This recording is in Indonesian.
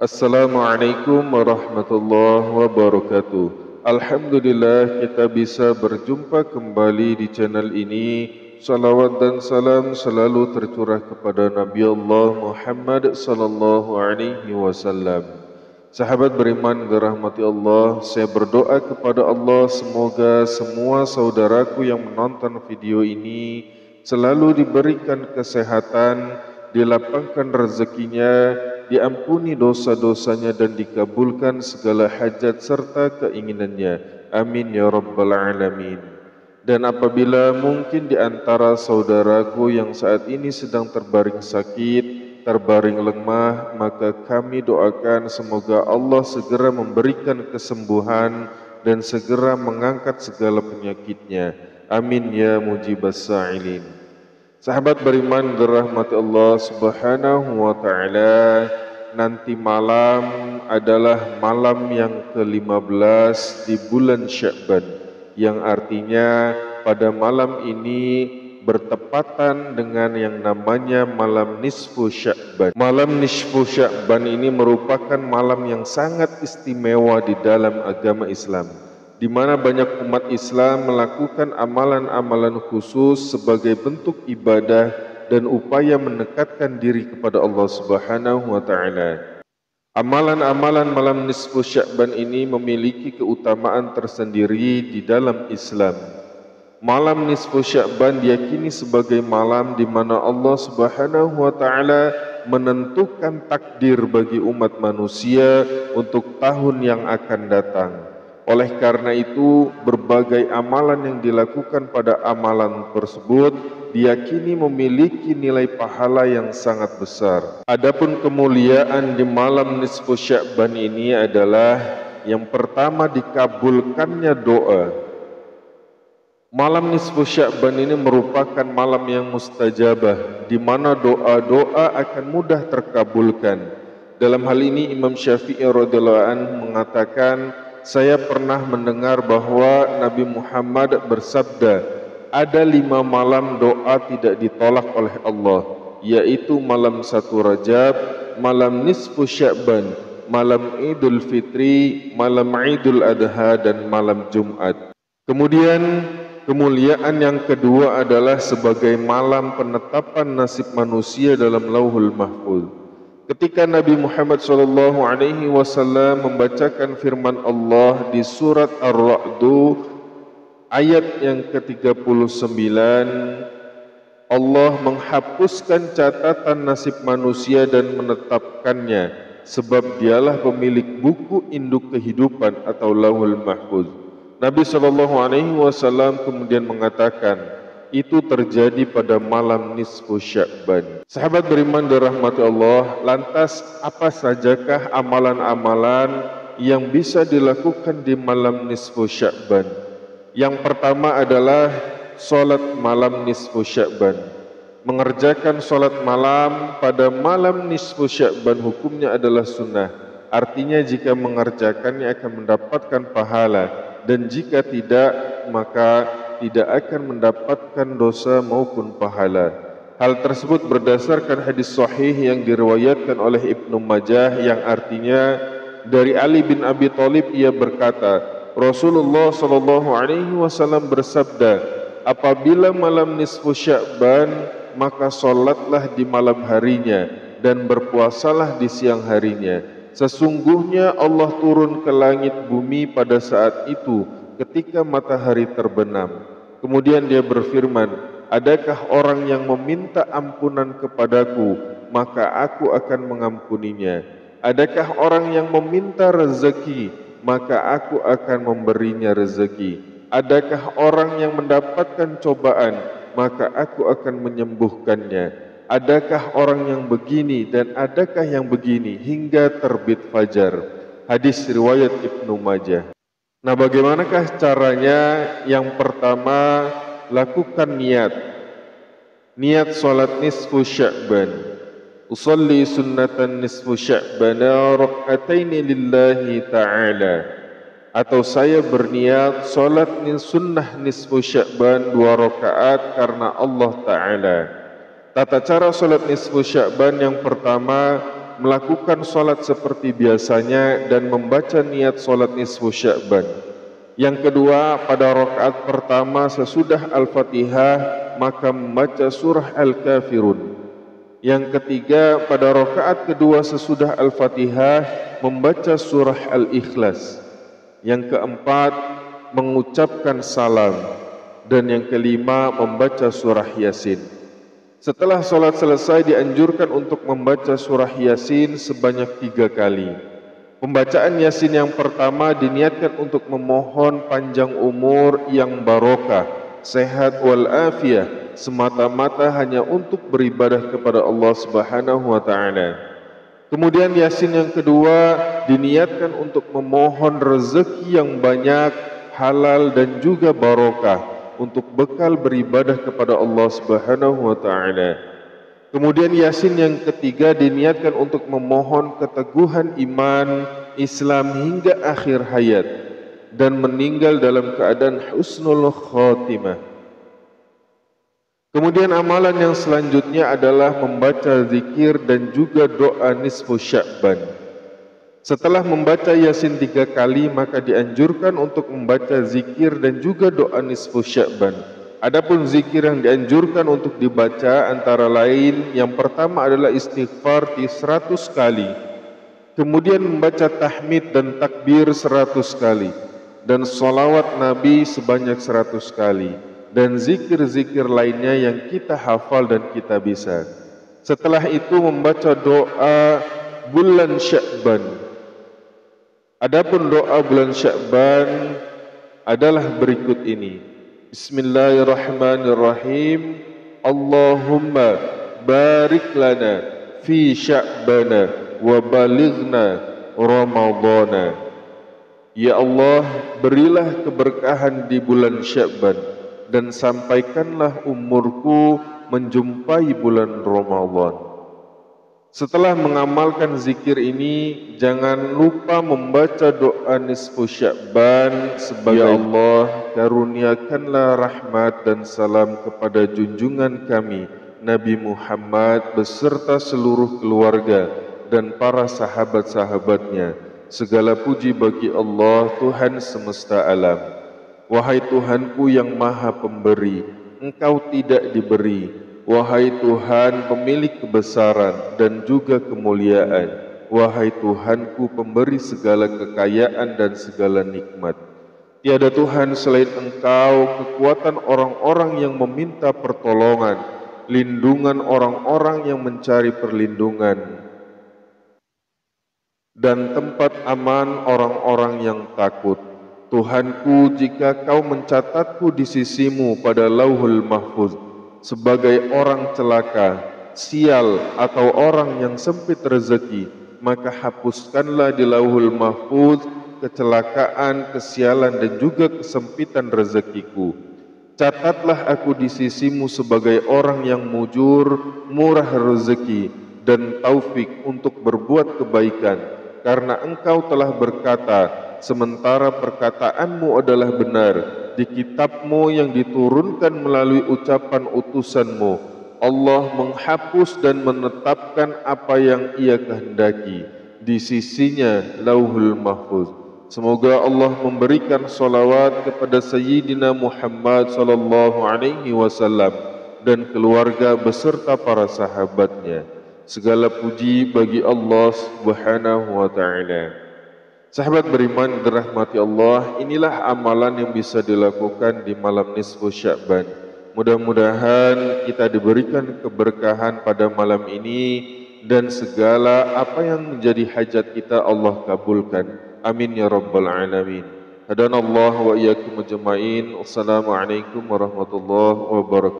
Assalamualaikum warahmatullahi wabarakatuh. Alhamdulillah kita bisa berjumpa kembali di channel ini. Salawat dan salam selalu tercurah kepada Nabi Allah Muhammad sallallahu alaihi wasallam. Sahabat beriman dirahmati Allah, saya berdoa kepada Allah semoga semua saudaraku yang menonton video ini selalu diberikan kesehatan, dilapangkan rezekinya, diampuni dosa-dosanya dan dikabulkan segala hajat serta keinginannya. Amin ya rabbal alamin. Dan apabila mungkin di antara saudaraku yang saat ini sedang terbaring sakit, terbaring lemah, maka kami doakan semoga Allah segera memberikan kesembuhan dan segera mengangkat segala penyakitnya. Amin ya mujibas sa'ilin. Sahabat beriman dirahmati Allah subhanahu wa ta'ala, nanti malam adalah malam yang ke-15 di bulan Sya'ban, yang artinya pada malam ini bertepatan dengan yang namanya malam nisfu Sya'ban. Malam nisfu Sya'ban ini merupakan malam yang sangat istimewa di dalam agama Islam, di mana banyak umat Islam melakukan amalan-amalan khusus sebagai bentuk ibadah dan upaya mendekatkan diri kepada Allah Subhanahu wa taala. Amalan-amalan malam nisfu Sya'ban ini memiliki keutamaan tersendiri di dalam Islam. Malam nisfu Sya'ban diyakini sebagai malam di mana Allah Subhanahu wa taala menentukan takdir bagi umat manusia untuk tahun yang akan datang. Oleh karena itu, berbagai amalan yang dilakukan pada amalan tersebut diyakini memiliki nilai pahala yang sangat besar. Adapun kemuliaan di malam nisfu Sya'ban ini adalah yang pertama, dikabulkannya doa. Malam nisfu Sya'ban ini merupakan malam yang mustajabah, di mana doa-doa akan mudah terkabulkan. Dalam hal ini Imam Syafi'i radhiyallahu anhu mengatakan, saya pernah mendengar bahwa Nabi Muhammad bersabda, ada 5 malam doa tidak ditolak oleh Allah, yaitu malam 1 Rajab, malam nisfu Sya'ban, malam Idul Fitri, malam Idul Adha, dan malam Jumat. Kemudian kemuliaan yang kedua adalah sebagai malam penetapan nasib manusia dalam Lauhul Mahfuz. Ketika Nabi Muhammad SAW membacakan firman Allah di surat Ar-Ra'd ayat yang ke-39, Allah menghapuskan catatan nasib manusia dan menetapkannya, sebab dialah pemilik buku induk kehidupan atau Lauhul Mahfuz. Nabi SAW kemudian mengatakan, itu terjadi pada malam nisfu Sya'ban. Sahabat beriman dirahmati Allah, lantas apa sajakah amalan-amalan yang bisa dilakukan di malam nisfu Sya'ban? Yang pertama adalah salat malam nisfu Sya'ban. Mengerjakan salat malam pada malam nisfu Sya'ban hukumnya adalah sunnah. Artinya jika mengerjakannya akan mendapatkan pahala, dan jika tidak maka tidak akan mendapatkan dosa maupun pahala. Hal tersebut berdasarkan hadis sahih yang diriwayatkan oleh Ibnu Majah, yang artinya dari Ali bin Abi Thalib, ia berkata, Rasulullah SAW bersabda, apabila malam nisfu Sya'ban maka solatlah di malam harinya dan berpuasalah di siang harinya. Sesungguhnya Allah turun ke langit bumi pada saat itu ketika matahari terbenam. Kemudian dia berfirman, adakah orang yang meminta ampunan kepadaku, maka aku akan mengampuninya. Adakah orang yang meminta rezeki, maka aku akan memberinya rezeki. Adakah orang yang mendapatkan cobaan, maka aku akan menyembuhkannya. Adakah orang yang begini dan adakah yang begini hingga terbit fajar. Hadis riwayat Ibnu Majah. Nah, bagaimanakah caranya? Yang pertama, lakukan niat. Niat salat nisfu Sya'ban. Usalli sunnatan nisfu Sya'bana rak'ataini lillahi ta'ala. Atau saya berniat salat sunnah nisfu Sya'ban 2 rakaat karena Allah Ta'ala. Tata cara salat nisfu Sya'ban yang pertama, melakukan salat seperti biasanya dan membaca niat salat nisfu Sya'ban. Yang kedua, pada rakaat pertama sesudah Al-Fatihah maka membaca surah Al-Kafirun. Yang ketiga, pada rakaat kedua sesudah Al-Fatihah membaca surah Al-Ikhlas. Yang keempat, mengucapkan salam. Dan yang kelima, membaca surah Yasin. Setelah sholat selesai dianjurkan untuk membaca surah Yasin sebanyak 3 kali. Pembacaan Yasin yang pertama diniatkan untuk memohon panjang umur yang barokah, sehat walafiat, semata-mata hanya untuk beribadah kepada Allah Subhanahu wa taala. Kemudian Yasin yang kedua diniatkan untuk memohon rezeki yang banyak, halal dan juga barokah untuk bekal beribadah kepada Allah Subhanahu wa taala. Kemudian Yasin yang ketiga diniatkan untuk memohon keteguhan iman Islam hingga akhir hayat dan meninggal dalam keadaan husnul khatimah. Kemudian amalan yang selanjutnya adalah membaca zikir dan juga doa nisfu Sya'ban. Setelah membaca Yasin 3 kali maka dianjurkan untuk membaca zikir dan juga doa nisfu Sya'ban. Adapun zikir yang dianjurkan untuk dibaca antara lain yang pertama adalah istighfar 100 kali. Kemudian membaca tahmid dan takbir 100 kali. Dan salawat Nabi sebanyak 100 kali. Dan zikir-zikir lainnya yang kita hafal dan kita bisa. Setelah itu membaca doa bulan Sya'ban. Adapun doa bulan Sya'ban adalah berikut ini. Bismillahirrahmanirrahim. Allahumma barik lana fi Sya'bana wa balighna Ramadana. Ya Allah, berilah keberkahan di bulan Sya'ban dan sampaikanlah umurku menjumpai bulan Ramadan. Setelah mengamalkan zikir ini, jangan lupa membaca doa nisfu Sya'ban sebagai Ya Allah, karuniakanlah rahmat dan salam kepada junjungan kami Nabi Muhammad beserta seluruh keluarga dan para sahabat-sahabatnya. Segala puji bagi Allah, Tuhan semesta alam. Wahai Tuhanku yang maha pemberi, Engkau tidak diberi. Wahai Tuhan pemilik kebesaran dan juga kemuliaan. Wahai Tuhanku pemberi segala kekayaan dan segala nikmat. Tiada Tuhan selain Engkau, kekuatan orang-orang yang meminta pertolongan, lindungan orang-orang yang mencari perlindungan, dan tempat aman orang-orang yang takut. Tuhanku, jika Kau mencatatku di sisimu pada lauhul mahfuz sebagai orang celaka, sial atau orang yang sempit rezeki, maka hapuskanlah di lauhul mahfuz kecelakaan, kesialan dan juga kesempitan rezekiku. Catatlah aku di sisimu sebagai orang yang mujur, murah rezeki dan taufik untuk berbuat kebaikan, karena Engkau telah berkata, sementara perkataanmu adalah benar di kitabmu yang diturunkan melalui ucapan utusanmu. Allah menghapus dan menetapkan apa yang Ia kehendaki di sisinya lauhul mahfuz. Semoga Allah memberikan salawat kepada Sayyidina Muhammad sallallahu alaihi wasallam dan keluarga beserta para sahabatnya. Segala puji bagi Allah Subhanahu wa taala. Sahabat beriman dirahmati Allah, inilah amalan yang bisa dilakukan di malam nisfu Sya'ban. Mudah-mudahan kita diberikan keberkahan pada malam ini dan segala apa yang menjadi hajat kita Allah kabulkan. Amin ya rabbal alamin. Hadanallahu wa iyyakum ajma'in. Wassalamualaikum warahmatullahi wabarakatuh.